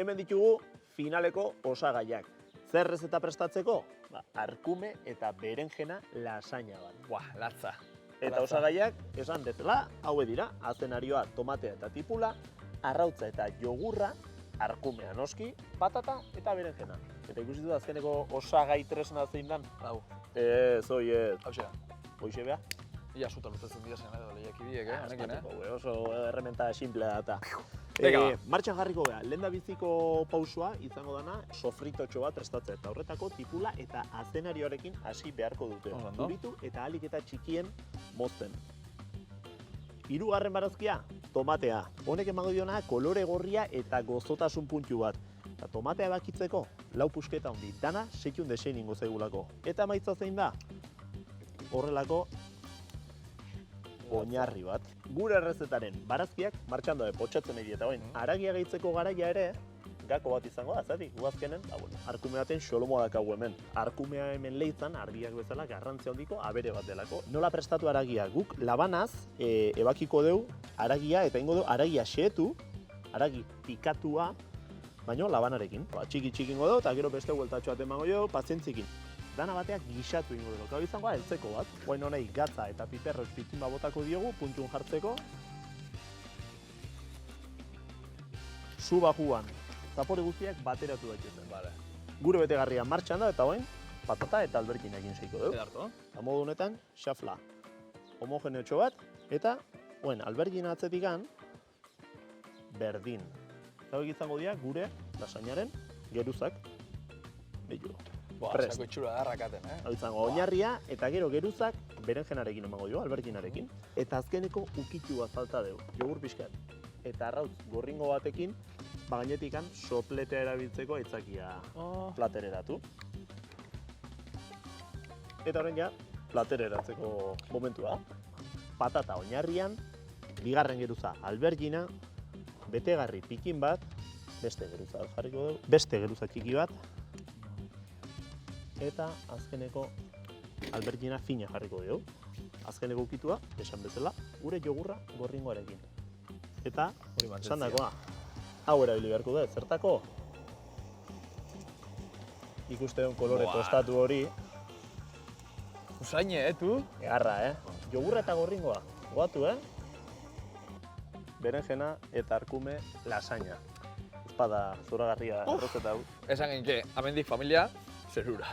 Hemen ditugu finaleko osagaiak. Zer errezeta prestatzeko? Arkume eta berenjena lasaina bat. Buah, latza. Eta osagaiak, esan bezala, hauek dira, azenarioa, tomatea eta tipula, arrautza eta jogurra, arkumea noski, patata eta berenjena. Eta ikusi du azkeneko osagai tresna zein dan? Hau. Ez, ez. Hauxe. Hoxe beha? Ia zuta lutetzen dira zen edo lehiakidiek, honekin, Oso erreminta simplea data. Venga, Martxan jarriko beha, lehen da biziko pausua izango dana sofritotxo bat prestatzea. Eta horretako tipula eta azenarioarekin hasi beharko dute. Ondo. Zuritu eta ahalik eta txikien mozten. Hirugarren barazkia, tomatea. Honek emango diona kolore gorria eta gozotasun puntu bat. Eta tomatea bakitzeko, lau pusketa handi, dana 6 desein ingo zaigulako. Eta maitza zein da? Horrelako oinarri bat. Gure errezetaren barazkiak martxan daude potxatzen nahi eta orain haragia gehitzeko garaia ere gako bat izango da, zati, guazkenen, arkume baten xolomoa dakagu hemen. Arkumea hemen lehitzan, argiak bezala, garrantzia handiko abere bat delako. Nola prestatu haragia? Guk labanaz ebakiko deu haragia eta ingo deu haragia xehetu, haragi pikatua, baino labanarekin. Txiki ingo deu eta gero beste bueltatxo bat emango jo, pazientzikin. Dana bateak gixatu ingo dut. Hau izango da, heltzeko bat. Guain honei gatza eta piperroz pitzima botako diogu, puntun jartzeko. Zu bajuan, zapore guztiak bateratu daitezen. Vale. Gure betegarria martxan da eta orain patata eta albergina egin seiko dugu. Edarto. Eta modu honetan, xafla. Homogeneotxo bat, eta albergina atzetikan, berdin. Eta hori izango dira gure lasainaren geruzak. Bello. Buah, Prest. sako itxura darrakaten, Hau izango oinarria eta gero geruzak berenjenarekin emango jo, alberginarekin. Eta azkeneko ukitu bat falta dugu, jogur pixkat. Eta arrautz gorringo batekin, gainetikan sopletea erabiltzeko aitzakia platereratu. Eta horren ja, platereratzeko momentua. Patata oinarrian, bigarren geruza albergina, betegarri pikin bat, beste geruza jarriko dugu, beste geruza txiki bat, eta azkeneko albergina fina jarriko dugu. Azkeneko ukitua, esan bezala, gure jogurra gorringoarekin. Eta, esan dakoa, hau erabili beharko da, zertako? Ikusteon kolore tostatu hori. Usaine, tu? Egarra, Jogurra eta gorringoa, goatu, Berenjena eta arkume lasaina. Espada zoragarria errozeta hau. Esan genke, amendik familia, zerura.